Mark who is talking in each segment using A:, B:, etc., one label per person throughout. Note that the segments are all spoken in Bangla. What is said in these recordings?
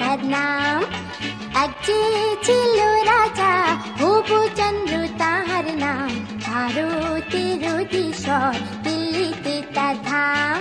A: রাজার নাম। এক যে ছিল রাজা হবুচন্দ্র তাহার নাম। ভারতের দেশর দিল্লিতে তার ধাম।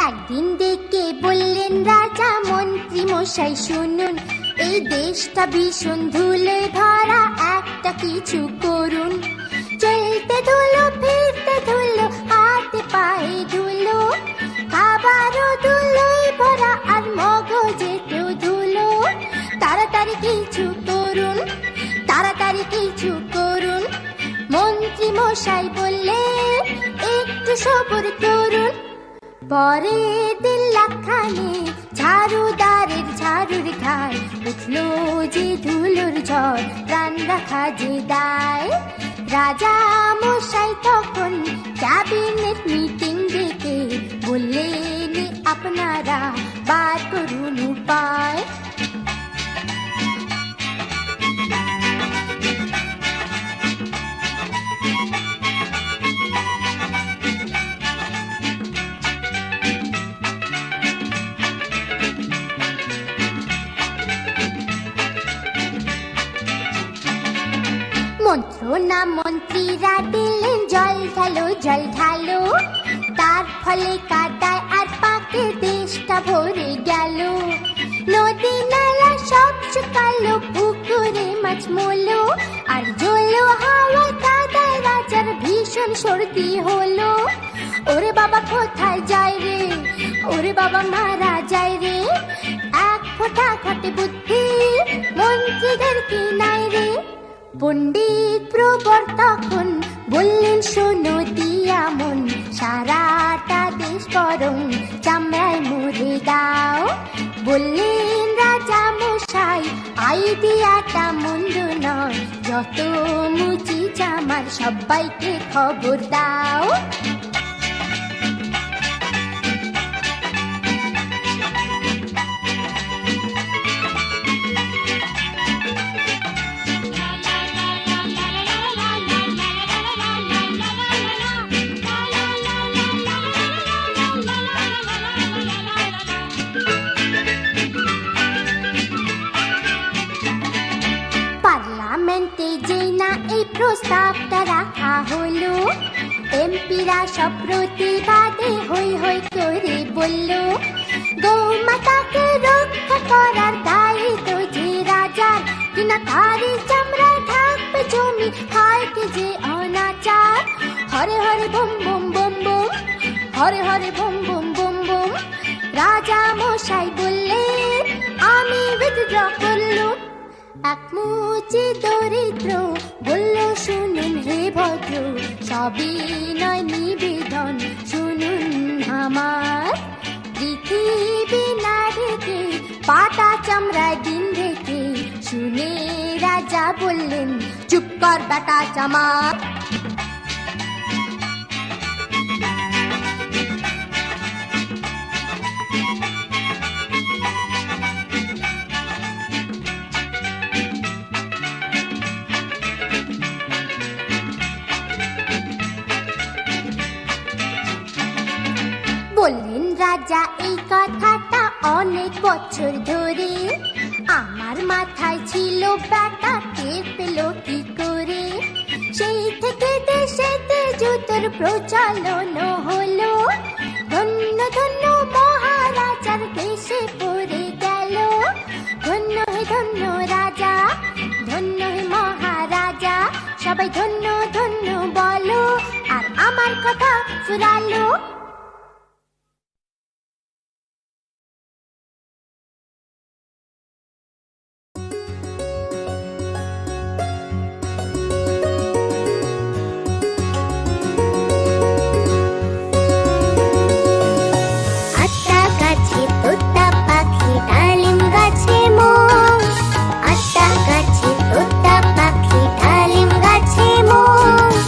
A: একদিন ডেকে বললেন রাজা, মন্ত্রী মশাই শুনুন, এই দেশটা ভীষণ ধুলোয় ভরা, একটা কিছু করুন। চলতে ধুলো, ফিরতে ধুলো, হাতে পায়ে ধুলো, খাবারও ধুলোয় ভরা আর মগজেতেও ধুলো। তাড়াতাড়ি কিছু করুন, তাড়াতাড়ি কিছু করুন। মন্ত্রী মশাই বললেন, একটু সবুর করুন। পরে দিন লাখানে ঝাড়ুদারের ঝাড়ুর ঠায় উঠলো যে ধুলোর ঝড়, প্রাণ রাখা যে দায়। রাজা মশাই তখন ক্যাবিনেট মিটিং ডেকে বললেন, আপনারা বার করুন উপায়। মন্ত্রণা মন্ত্রীরা দিলেন, জল ঢালো জল ঢালো। তার ফলে কাদায় আর পাকে দেশটা ভরে গেল। নদী নালা সব শুকালো, পুকুরে মাছ মলো, আর জলো হাওয়ায় কাদায় রাজার ভীষণ সর্দি হলো। ওরে বাবা কোথায় যায় রে, ওরে বাবা মারা যায় রে। এক ফোঁটা ঘটে বুদ্ধি মন্ত্রীদের কি নাই রে। পণ্ডিত প্রবর তখন বললেন, শোনো দিয়া মন, সারাটা দেশ বরং চামড়ায় মুড়ে দাও। বললেন রাজা মশাই, আইডিয়াটা মন্দ নয়, যত মুচি চামার সবাইকে খবর দাও। পার্লামেন্টে যেই না এই প্রস্তাবটা রাখা হলো, এমপিরা সব প্রতিবাদে হই হই করে বলল, গৌমাতাকে রক্ষা করার দায়িত্ব যে রাজার, কিনা তারি চামড়ায় থাকবে জমি, হয় কি যে অনাচার। Hare Hare bomb bomb bomb bomb, Hare Hare bomb bomb bomb bomb. রাজা মশাই বললেন, আমি উইথড্র করলুম। এক মুচি দরিদ্র বলল, শুনুন হে ভদ্র, সবই নয় নিবেদন শুনুন আমার। পৃথিবী না রেখে পাতা চামড়ায় দিন রেখে, শুনে রাজা বললেন, চুপ কর বেটা চামার। বললেন রাজা এই কথাটা অনেক বছর ধরে, আমার মাথায় ছিল ব্যাটা, টের পেল কি করে। সেই থেকে দেশেতে জুতোর প্রচলন হলো, ধন্য ধন্য মহারাজার দেশে পড়ে গেল। ধন্য রাজা, ধন্য হে মহারাজা, সবাই ধন্য ধন্য বলো, আর আমার কথা ফুরালো।
B: আটটা গাছে তোতা পাখি, ডালিম গাছে মোষ।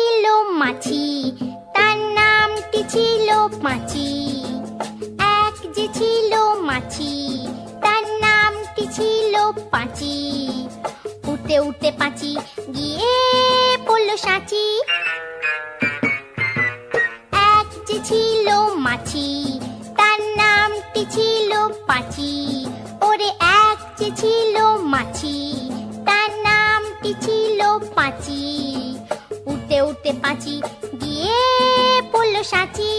A: ছিল মাছি, তার নামটি ছিল পাঁচি। এক যে ছিল মাছি, তার নামটি ছিল পাঁচি। উঠতে উঠতে পাঁচি গিয়ে পড়ল সাঁচি। এক যে ছিল মাছি, তার নামটি ছিল পাঁচি। ওরে এক যে ছিল মাছি, তার নামটি ছিল পাঁচি। উঠতে উঠতে পাঁচি গিয়ে পড়ল সাঁচি।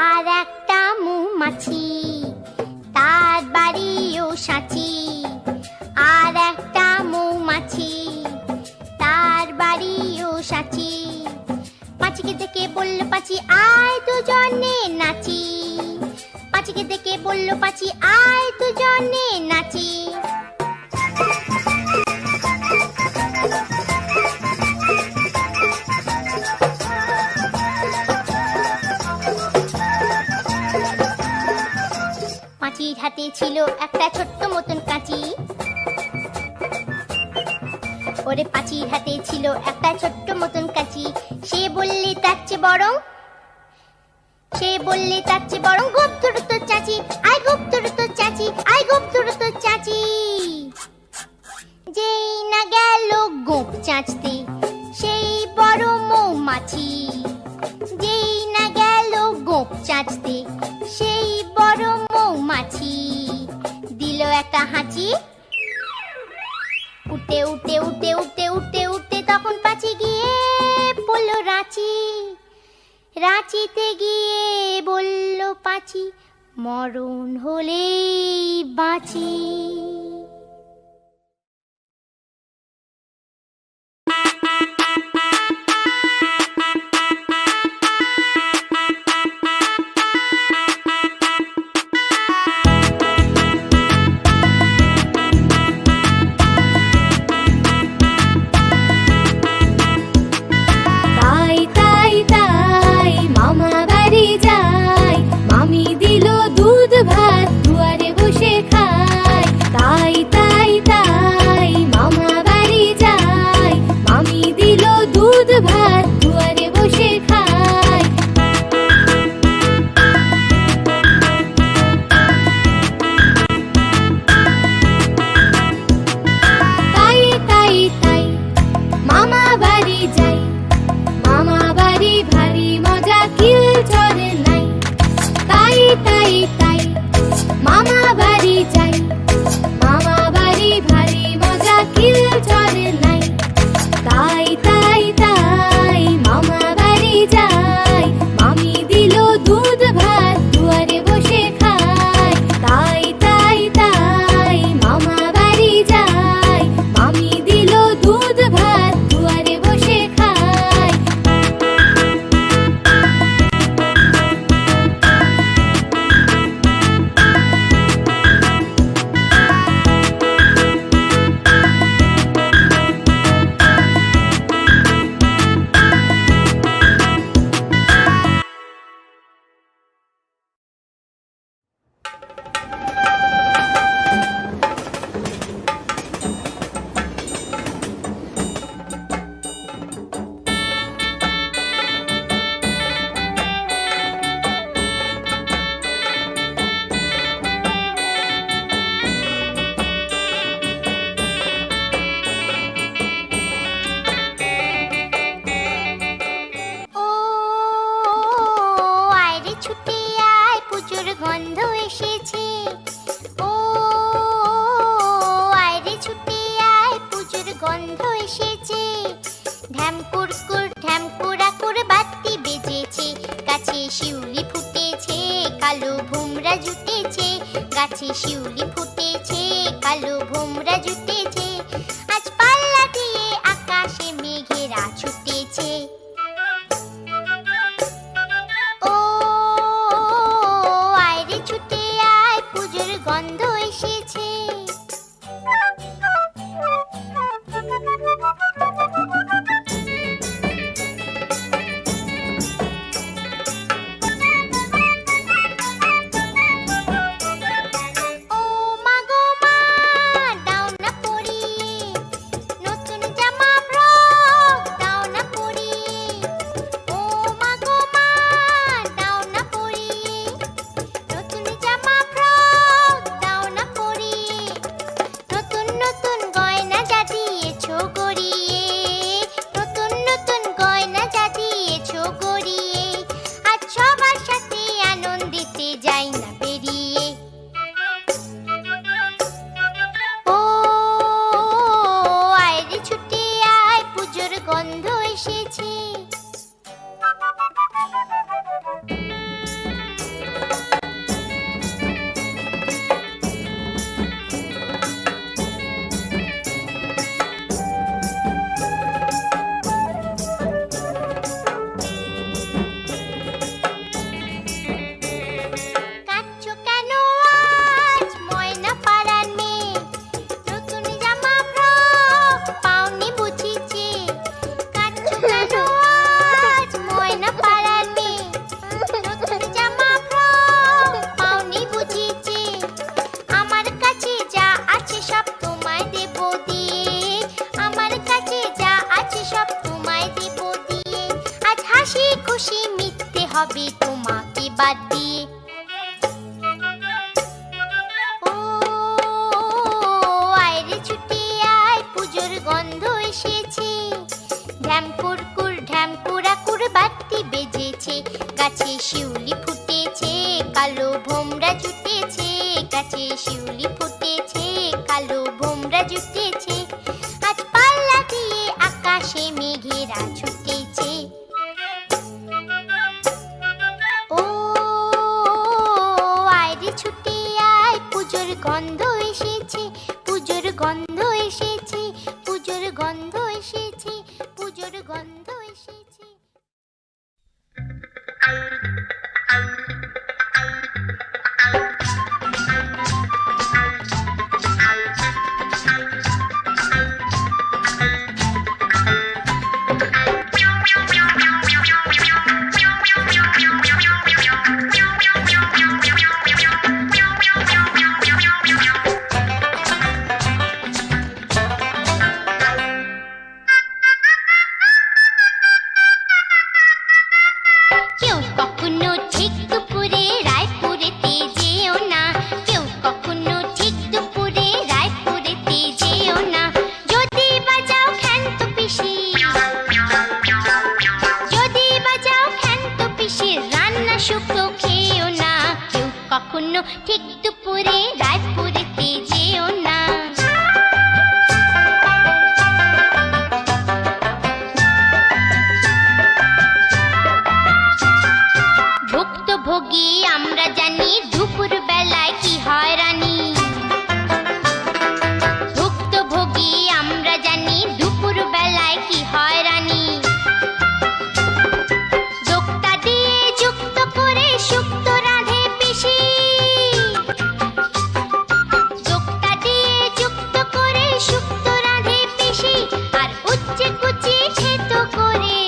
A: আর একটা মৌমাছি, তার বাড়িও সাঁচি। আর একটা মৌমাছি, তার বাড়িও সাঁচি। পাঁচিকে দেখে বলল পাঁচি, আয় দুজনে নাচি। পাঁচিকে দেখে বলল পাঁচি, আয় দুজনে নাচি। পাঁচির হাতে ছিল একটা ছোট্ট মতন কাঁচি। ওরে পাঁচির হাতে ছিল একটা ছোট্ট মতন কাঁচি। সে বললে তার চেয়ে বরং, সে বললে তার চেয়ে বরং গোপ ধরো তোর চাচি। আয় গোপ ধরো তোর চাচি, আয় গোপ ধরো তোর চাচি। যেই না গেল গোপ চাচতে সেই বড় মৌমাছি। যেই না গেল গোপ চাচতে সেই বড় মৌমাছি। দিল একটা হাঁচি। উঠতে উঠতে উঠতে উঠতে উঠতে উঠতে তখন পাঁচি গিয়ে পড়ল রাঁচি। রাঁচিতে গিয়ে বলল পাঁচি, মরণ হলেই বাঁচি।
B: ভাত দুয়ারে বসে খায়, তাই তাই তাই মামা বাড়ি যায়। মামি দিল দুধ ভাত দুয়ারে বসে খায়। তাই তাই তাই মামা বাড়ি যাই। মামা বাড়ি ভারী মজা, কিল চলে নাই। তাই তাই তাই মামা বাড়ি যাই। মামা বাড়ি ভারী মজা, কিল চলে নাই। তাই তাই তাই মামা বাড়ি যাই। মামি দিল দুধ ভাত দুয়ারে বসে খায়। তাই তাই তাই মামা বাড়ি যাই। মামি দিল দুধ ভাত দুয়ারে বসে খায়।
A: ও আয় রে ছুটে আয়, পুজোর গন্ধ এসেছে। ও আয় রে ছুটে আয়, পুজোর গন্ধ এসেছে। ঢ্যামকুড়া করে বাতি বেজেছে। গাছে শিউলি ফুটেছে, কালো ভোমরা জুটেছে। গাছে শিউলি ফুটেছে, কালো ভোমরা জুটেছে। আজ পাল্লা দিয়ে আকাশে মেঘেরা ছুটেছে। ও আয় রে ছুটে আয়, পুজোর গন্ধ এসেছে। গন্ধ এসেছে। কাঁদছো কেন আজ ময়না পাড়ার মেয়ে? নতুন জামা ফ্রক পাওনি বুঝিছে। কাঁদছো কেন আজ ময়না পাড়ার মেয়ে? নতুন জামা ফ্রক পাওনি বুঝিছে। আমার কাছে যা আছে সব তোমায় দেব দিয়ে। আমার কাছে যা আছে সব তোমায় দেব দিয়ে। আজ হাসি খুশি মিথ্যে হবে তোমাকে বাদ দিয়ে। ও আয় রে ছুটে আয়, পুজোর গন্ধ এসেছে। ঢ্যামকুরকুর ঢ্যামকুরাকুর বাতি বেজেছে। গাছে শিউলি ফুটেছে, কালো ভোমরা জুটেছে। গাছে শিউলি ফুটেছে, কালো ভোমরা জুটেছে। আজ পাল্লা দিয়ে আকাশে মেঘেরা ছুটেছে। ও আয় রে ছুটে আয়, পুজোর গন্ধ এসেছে। পুজোর গন্ধ এসেছে, পুজোর গন্ধ এসেছে, পুজোর গন্ধ এসেছে। কেউ কখনো ঠিক দুপুরে রায়পুরেতে যেও না। কেউ কখনো ঠিক দুপুরে রায়পুরেতে যেও না। যদি বাজাও খ্যান্ত পিসি, যদি বাজাও খ্যান্ত পিসির রান্না শুক্তো খেও না। কেউ কখনো ঠিক দুপুরে রায়পুরেতে যেও না। ভুক্তভোগী আমরা জানি দুপুর বেলায় কি হয়রানি। ভুক্তভোগী আমরা জানি দুপুর বেলায় কি হয়রানি। দোক্তা দিয়ে যুক্ত করে শুক্তো রাঁধে পিসি। দোক্তা দিয়ে যুক্ত করে শুক্তো রাঁধে পিসি। আর উচ্চে কুচি থেতো করে,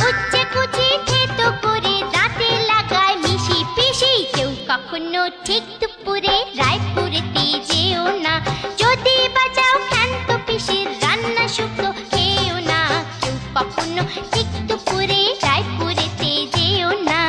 A: উচ্চে কুচি থেতো করে দাঁতে লাগায় মিশি পিসি। কেউ কখনো ঠিক দুপুরে রায়পুরেতে যেও না। যদি বাজাও খ্যান্ত পিসির রান্না শুক্তো খেও না। কেউ কখনো ঠিক দুপুরে রায়পুরেতে যেও না।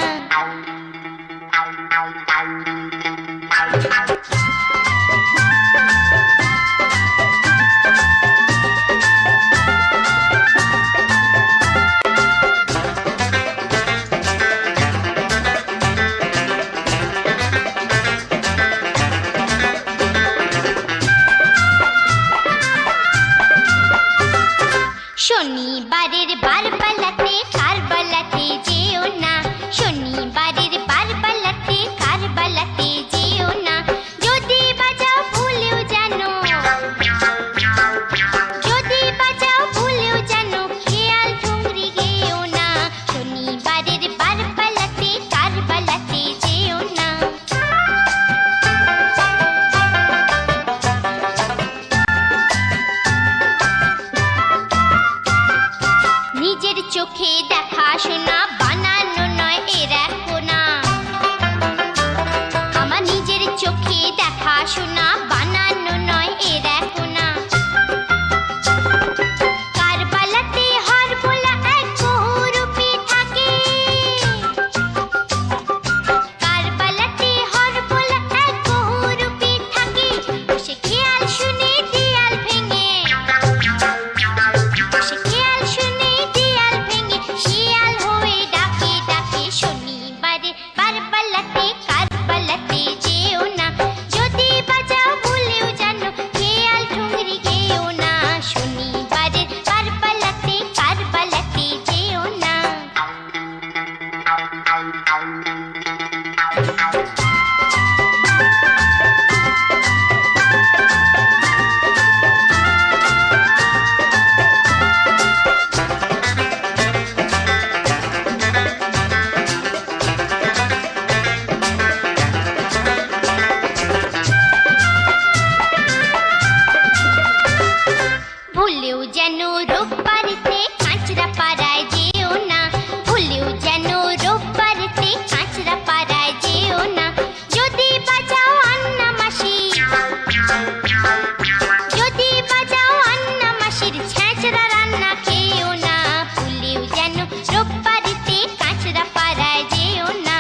A: শনিবারের বারবেলাতে কারবালাতে যেও না। শনিবারের বারবেলাতে কারবালাতে যেও না। যদি বাজাও ভুলেও জানো, যদি বাজাও ভুলেও জানো খেয়াল ঠুংরি গেও না। শনিবারের বারবেলাতে কারবালাতে যেও না। নিজের চোখে দেখা শোনা বানানো নয় এর কোনা। আমার নিজের চোখে দেখা শোনা বানানো নয় এর কোনা। কারবালাতে হরবোলা এক বহুরূপী থাকে। কারবালাতে হরবোলা এক বহুরূপী থাকে। সে খেয়াল শুনে দেয়াল ভেঙে, সে খেয়াল শুনে দেয়াল ভেঙে শিয়াল হয়ে ডাকে ডাকে। শনিবারে বারবেলাতে কারবালাতে যেও না। যদি বাজাও ভুল যেন রোববারেতে কাঁচরা পাড়ায় যেও না, ভুলেও যেন রোববারেতে কাঁচরা পাড়ায় যেও না। যদি বাজাও আন্না মাসি, যদি বাজাও আন্না মাসির ছ্যাঁচড়া রান্না খেও না, ভুলেও যেন রোববারেতে কাঁচরা পাড়ায় যেও না।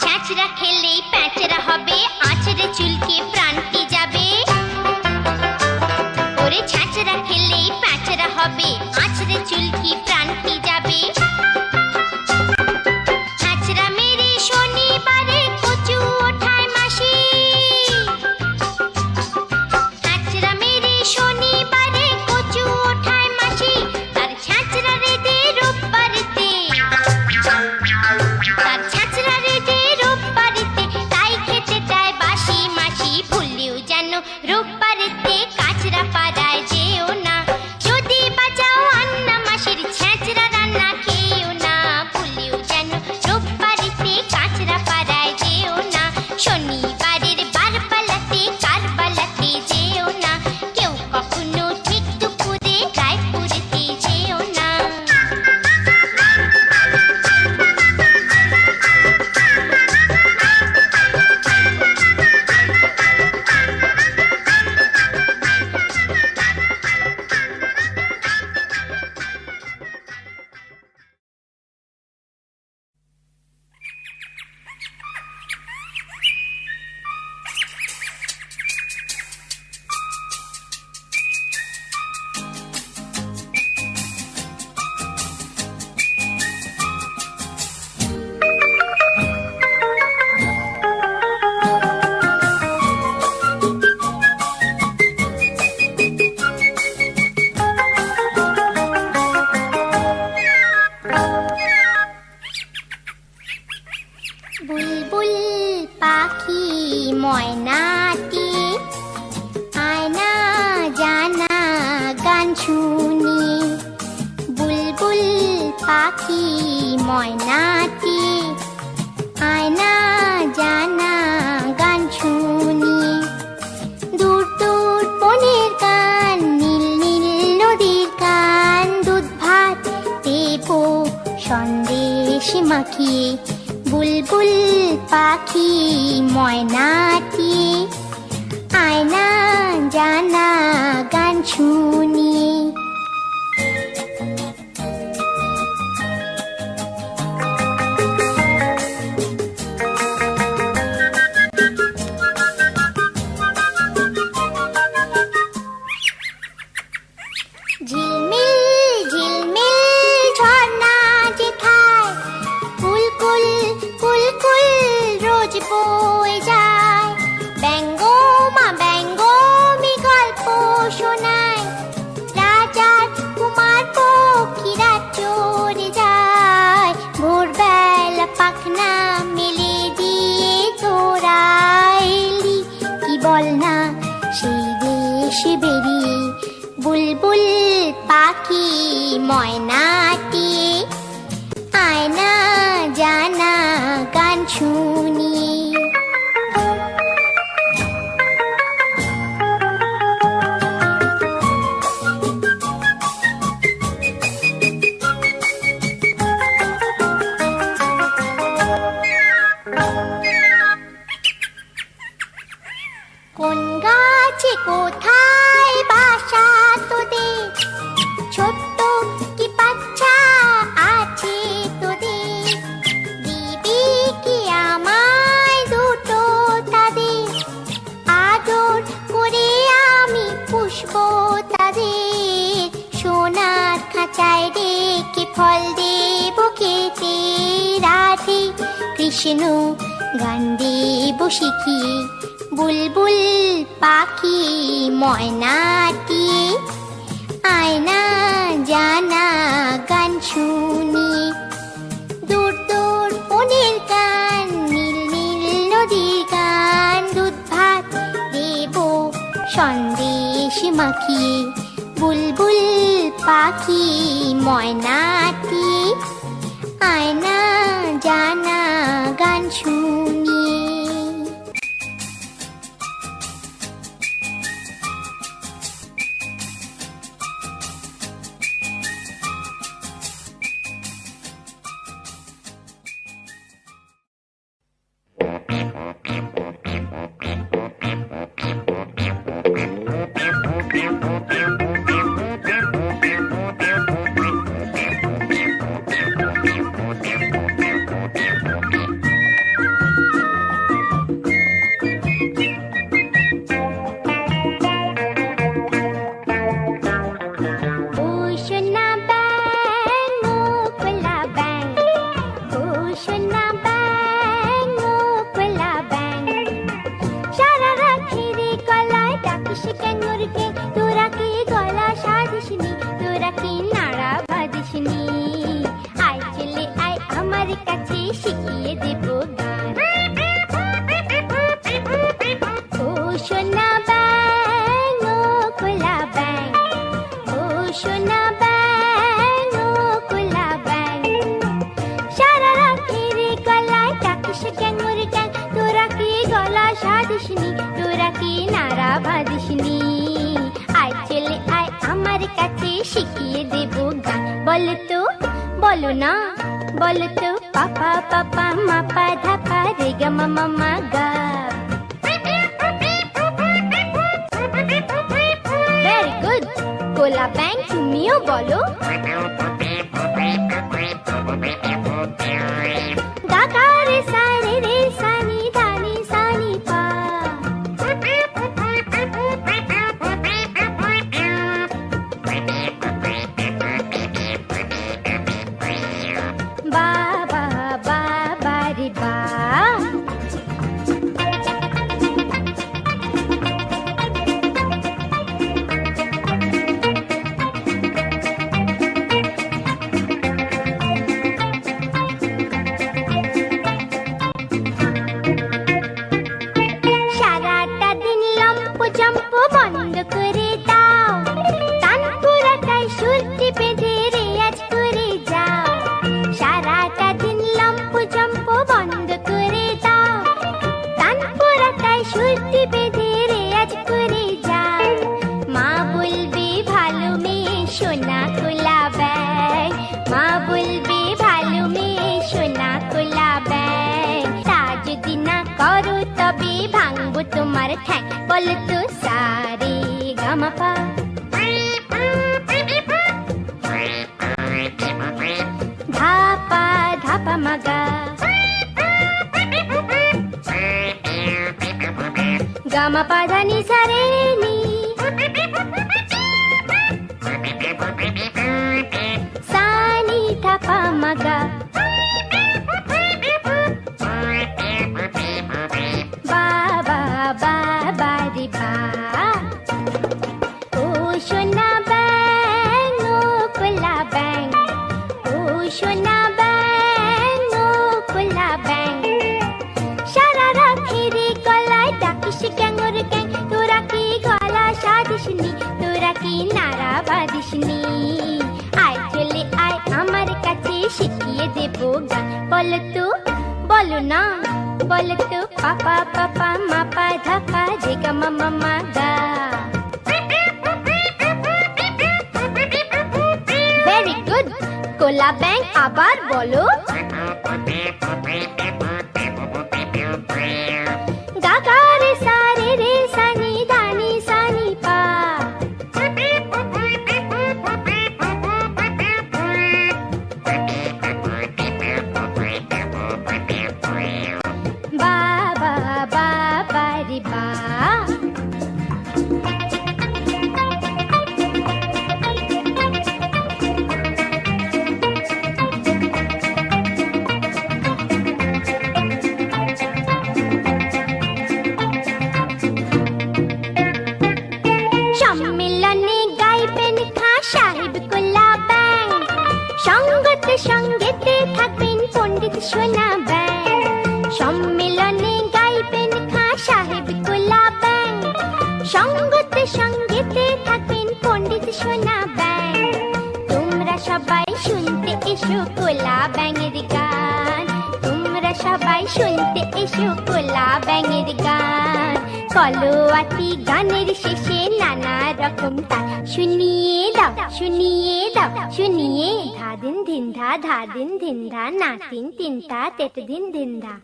A: ছ্যাঁচড়া খেলেই প্যাঁচড়া হবে, আঁচড়ে চুলকে প্রাণটি যাবে। ওরে ছ্যাঁচড়া খেলেই প্যাঁচড়া হবে, আঁচড়ে চুলকি প্রাণটি যাবে। ছ্যাঁচড়া মেরে শনিবারে কচু ওঠায় মাসি, ছ্যাঁচড়া মেরে শনিবারে কচু ওঠায় মাসি, তার ছ্যাঁচড়া রেঁধে রোববারেতে, তার ছ্যাঁচড়া রেঁধে রোববারেতে তাই খেতে চায় বাসি মাসি, ভুলেও যেন রোববারেতে কাঁচরা পাড়ায় যেও না। যদি বাজাও আন্না মাসির ছ্যাঁচড়া রান্না খেও না, ভুলেও যেন রোববারেতে কাঁচরা পাড়ায় যেও না। শনিবারের বারবালাতে কারবালাতে যেও না, কেউ কখনো ঠিক দুপুরে রায়পুরেতে যেও না। বুলবুল পাখি ময়নাটি আয়না জানা গান শুনি, বুলবুল পাখি ময়নাটি আয়না জানা গান শুনি। দূর দূর বনের গান, নীল নীল নদীর গান, দুধ ভাত দেবো সন্দেশ মাখিয়ে, বুলবুল পাখি ময়নাটি আয়না জানা গান শুনি। ঝিলমিল ঝিলমিল ঝর্ণা যেথায় কুলকুল কুলকুল রোজ বয়ে যায়, ব্যঙ্গমা ব্যঙ্গমি গল্প শোনায়, রাজার কুমার পক্ষীরা চড়ে যায়, ভোরবেলা পাখনা মেলে দিয়ে তোরা এলি, কি বল না সেই দেশে বেরিয়ে, বুলবুল পাখি ময়নাটি আয়না জানা গান শুনি। কোন গাছে কোথায় বাসা তোদের, ছোট্ট কি বাচ্চা আছে তোদের, দিবি কি আমায় দুটো তাদের, আদর করে আমি পুষবো তাদের, সোনার খাঁচায় রেখে ফল দেবো খেতে, রাধে কৃষ্ণ গান দেবো শিখিয়ে, বুলবুল পাখি ময়নাটি আয়না জানা গান শুনি। দূর দূর বনের গান, নীল নীল নদীর গান, দুধ ভাত দেবো সন্দেশ মাখিয়ে, বুলবুল পাখি ময়নাটি আয়না জানা গান শুনিয়ে। তোরা কি নাড়া বাঁধিসনি, আয় চলে আয় আমার কাছে শিখিয়ে দেব গান। বলো তো, বলো না, বলো তো, পাপা পাপা মাপা ধাপা রে গা মামা মা গা। Very good. কোলা ব্যাং, তুমিও বলো। গাগা রে সা রে রে সা নি ধা নি সা নি পা। বা বা বা বা রে বা। সারাটা দিন লম্প জম্প বন্ধ করে দাও, কান পুরাটাই সুরটি বেঁধে রেয়াজ করে যাও। সারাটা দিন লম্প জম্প বন্ধ করে দাও, কান পুরাটাই সুরটি বেঁধে রেয়াজ করে যাও। মা বলবে ভালো মেয়ে সোনা কোলা ব্যাগ, মা বলবে ভালো মেয়ে সোনা কোলা ব্যাগ। তা যদি না করো তবে ভাঙবো তোমার ঠ্যাং। বলো তো সা রে গা মা পা। ধাপা ধাপা মাগা, গামা পা ধা নি সা রে নি, সা নি ধা পা মাগা। বা বা বা বা রে বা। ও সোনা ব্যাং ও কোলা ব্যাং, ও সোনা ব্যাং ও কোলা ব্যাং। সারা রাখি রে গলায় ডাকিস ক্যাঙর ক্যাং। তোরা কি গলা সাধিসনি, তোরা কি নাড়া বাঁধিসনি, আয় চলে আয় আমার কাছে শিখিয়ে দেব গান। বলো তো, বলো না, বলো তো, পাপা পাপা মাপা ধাপা রে গা মামা মা গা। Very good. কোলা ব্যাং, আবার বলো। গাগা রে সা রে রে সা নি ধা নি সা নি পা। বা বা বা বা রে বা। সম্মেলনে গাইবেন খাঁ সাহেব কোলা ব্যাং, সঙ্গতে সঙ্গেতে থাকবেন পণ্ডিত সোনা ব্যাং। সম্মেলনে গাইবেন খাঁ সাহেব কোলা ব্যাং, সঙ্গতে সঙ্গেতে থাকবেন পণ্ডিত সোনা ব্যাং। তোমরা সবাই শুনতে এসো কোলা ব্যাঙের গান, সবাই শুনতে এসো কোলা ব্যাঙের গান। কলোয়াতি গানের শেষে নানা রকম তাল শুনিয়ে দাও, শুনিয়ে দাও, শুনিয়ে। ধা দিন ধিন ধা, ধা দিন ধিন ধা, না তিন তিনটা তেত দিন ধিন ধা।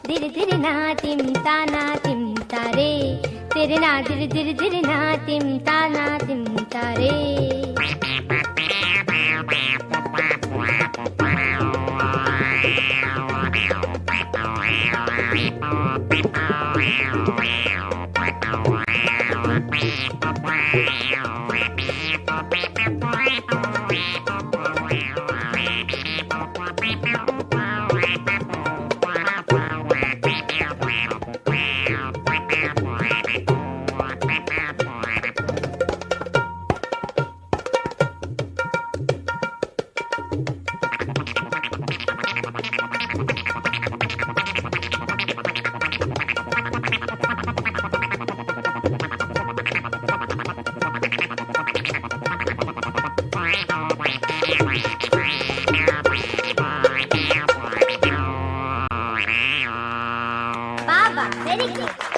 A: ধীরে ধীরে না তিম তা না তিম তারে, তেরে না ধীরে ধীরে ধীরে না তিম তা না তিম তারে। Baba, very good.